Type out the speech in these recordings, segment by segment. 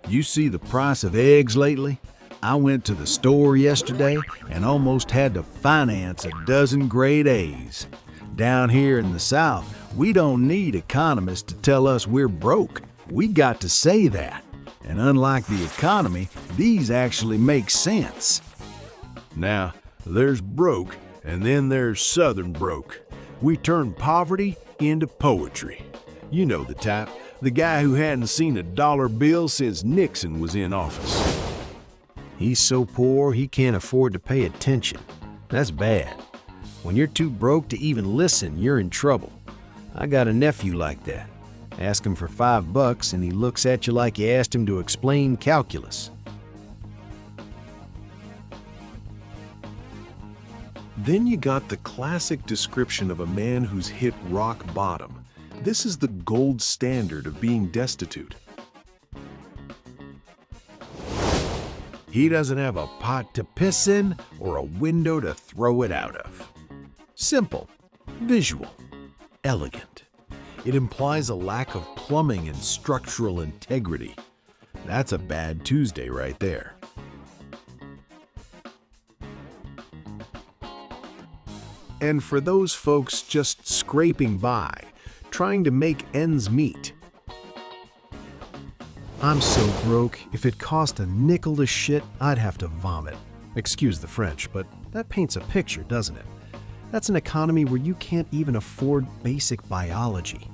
You see the price of eggs lately? I went to the store yesterday and almost had to finance a dozen grade A's. Down here in the South, we don't need economists to tell us we're broke. We got to say that. And unlike the economy, these actually make sense. Now, there's broke, and then there's Southern broke. We turn poverty into poetry. You know the type, the guy who hadn't seen a dollar bill since Nixon was in office. He's so poor he can't afford to pay attention. That's bad. When you're too broke to even listen, you're in trouble. I got a nephew like that. Ask him for $5 and he looks at you like you asked him to explain calculus. Then you got the classic description of a man who's hit rock bottom. This is the gold standard of being destitute. He doesn't have a pot to piss in or a window to throw it out of. Simple, visual, elegant. It implies a lack of plumbing and structural integrity. That's a bad Tuesday right there. And for those folks just scraping by, trying to make ends meet. I'm so broke, if it cost a nickel to shit, I'd have to vomit. Excuse the French, but that paints a picture, doesn't it? That's an economy where you can't even afford basic biology.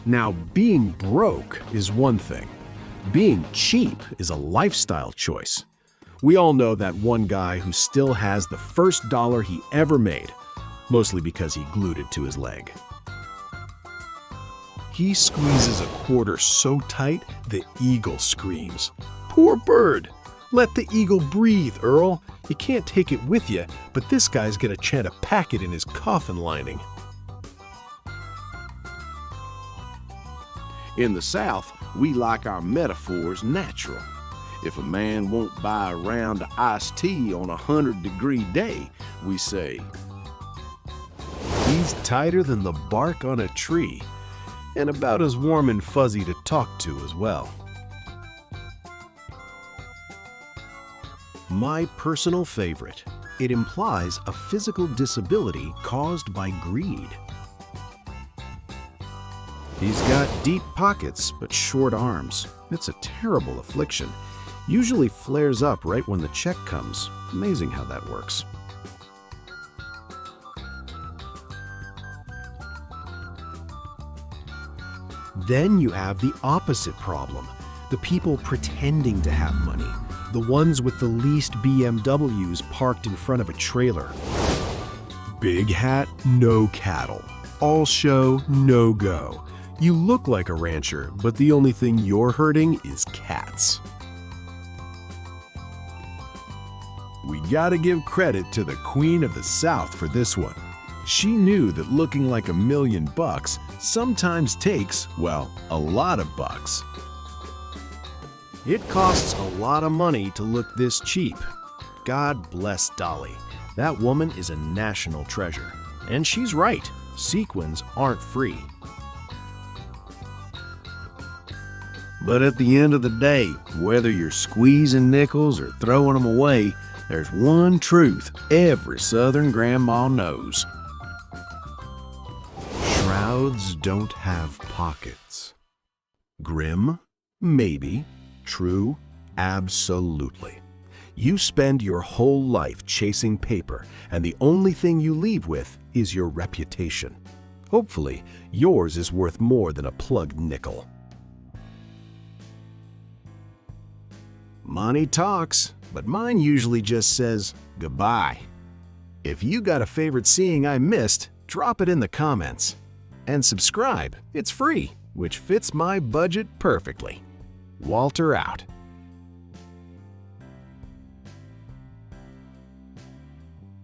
Now, being broke is one thing. Being cheap is a lifestyle choice. We all know that one guy who still has the first dollar he ever made, mostly because he glued it to his leg. He squeezes a quarter so tight, the eagle screams. Poor bird! Let the eagle breathe, Earl. You can't take it with you, but this guy's gonna chant a packet in his coffin lining. In the South, we like our metaphors natural. If a man won't buy a round of iced tea on a 100-degree day, we say, he's tighter than the bark on a tree, and about as warm and fuzzy to talk to as well. My personal favorite. It implies a physical disability caused by greed. He's got deep pockets but short arms. It's a terrible affliction. Usually flares up right when the check comes. Amazing how that works. Then you have the opposite problem. The people pretending to have money. The ones with the least BMWs parked in front of a trailer. Big hat, no cattle. All show, no go. You look like a rancher, but the only thing you're hurting is cats. We gotta give credit to the Queen of the South for this one. She knew that looking like $1 million sometimes takes, well, a lot of bucks. It costs a lot of money to look this cheap. God bless Dolly. That woman is a national treasure. And she's right, sequins aren't free. But at the end of the day, whether you're squeezing nickels or throwing them away, there's one truth every Southern grandma knows. Shrouds don't have pockets. Grim? Maybe. True? Absolutely. You spend your whole life chasing paper, and the only thing you leave with is your reputation. Hopefully, yours is worth more than a plugged nickel. Money talks, but mine usually just says goodbye. If you got a favorite seeing I missed, drop it in the comments. And subscribe, it's free, which fits my budget perfectly. Walter out.